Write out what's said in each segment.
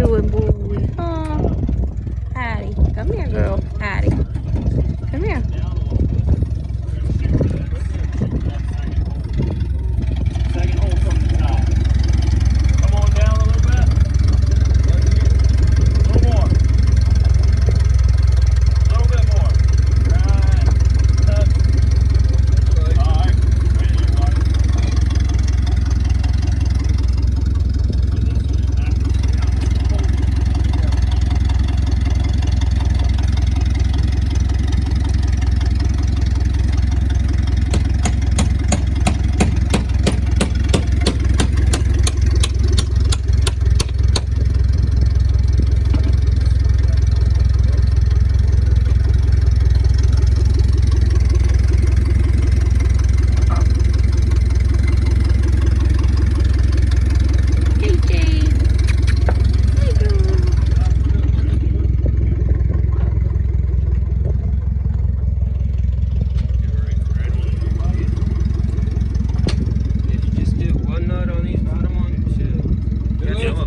doing, boy? Huh? Hattie, come here, girl. Hattie, come here. Second hole from the top. Come on down a little bit. A little more. A little bit more. Right. Touch. All right. Ready, everybody.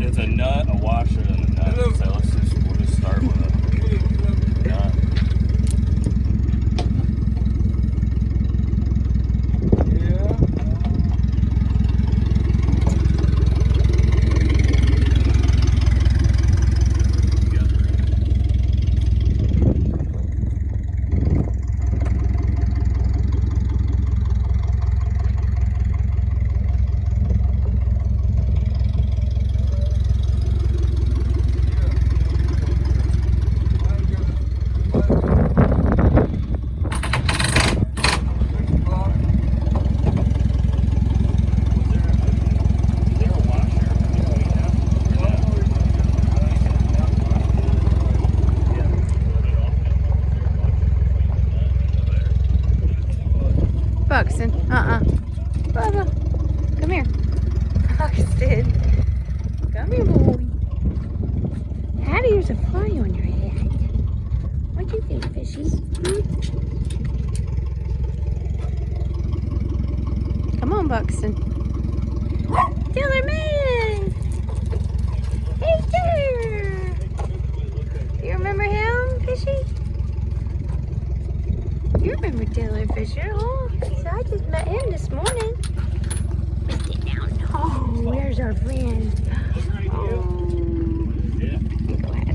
It's a nut, a washer, and a nut. So we'll just start with a nut. Buxton, Bubba, come here. Buxton, come here, boy. Hattie, there's a fly on your head. What do you think, fishy? Come on, Buxton. Diller man! Hey, Diller! You remember him, fishy? You remember Diller Fisher, huh? So I just met him this morning. Get down. Oh, where's our friend? Oh, glad.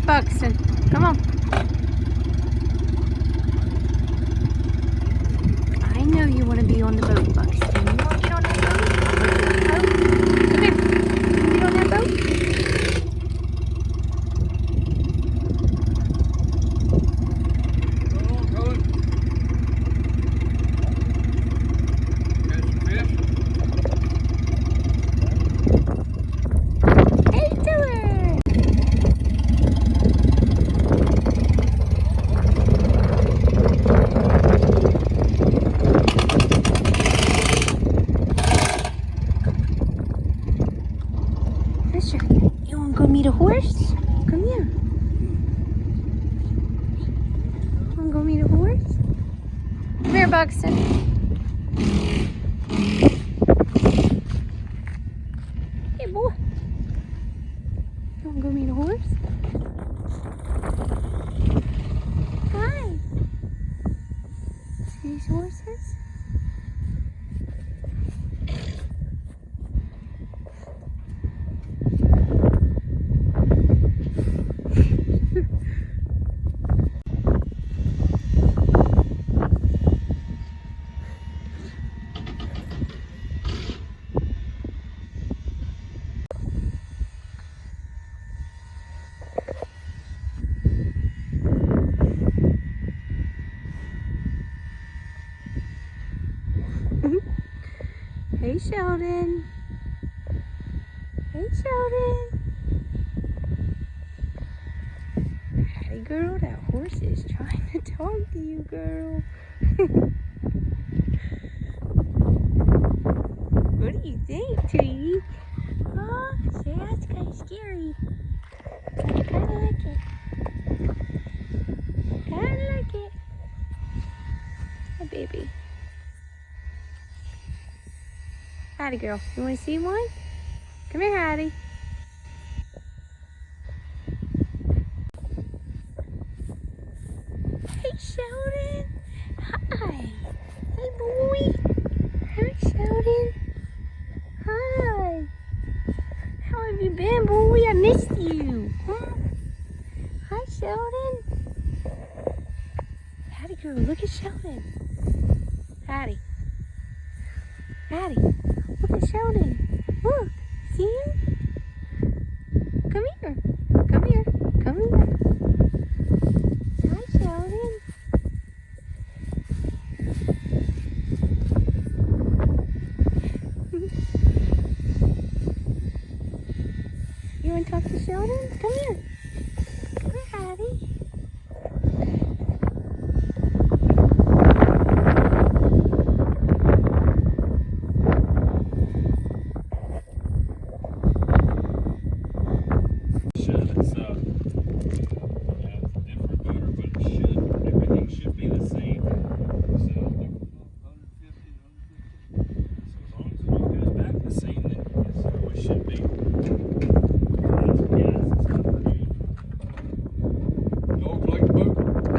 Buxton, come on. I know you want to be on the boat, Buxton. You want to get on that boat? Come here. Get on that boat. Hey, Diller. Fisher, you want to go meet a horse? Come here. Want to go meet a horse? Come here, Buxton. Hey, boy. You want to go meet a horse? Hi. See these horses? Hey, Sheldon. Hey, Sheldon. Hey, girl, that horse is trying to talk to you, girl. What do you think, Tweety? Oh, see, that's kind of scary. I kind of like it. Kind of like it. Hi, baby. Hattie girl, you want to see one? Come here, Hattie. Hey, Sheldon. Hi. Hey, boy. Hi, Sheldon. Hi. How have you been, boy? I missed you. Huh? Hi, Sheldon. Hattie girl, look at Sheldon. Hattie. Hattie, look at Sheldon. Look, see him? Come here. Come here. Come here. Hi, Sheldon. You want to talk to Sheldon? Come here. Come here, Hattie.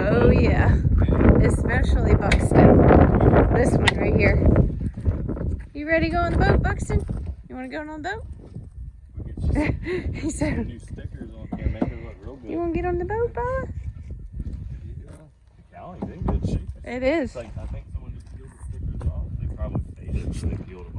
Oh yeah, especially Buxton. This one right here. You ready to go on the boat, Buxton? You want to go on the boat? He said, new stickers on here, make it look real good. You want to get on the boat, Bella? The cowling's in good shape. It is. It's like, I think someone just peeled the stickers off. They probably faded, so they peeled them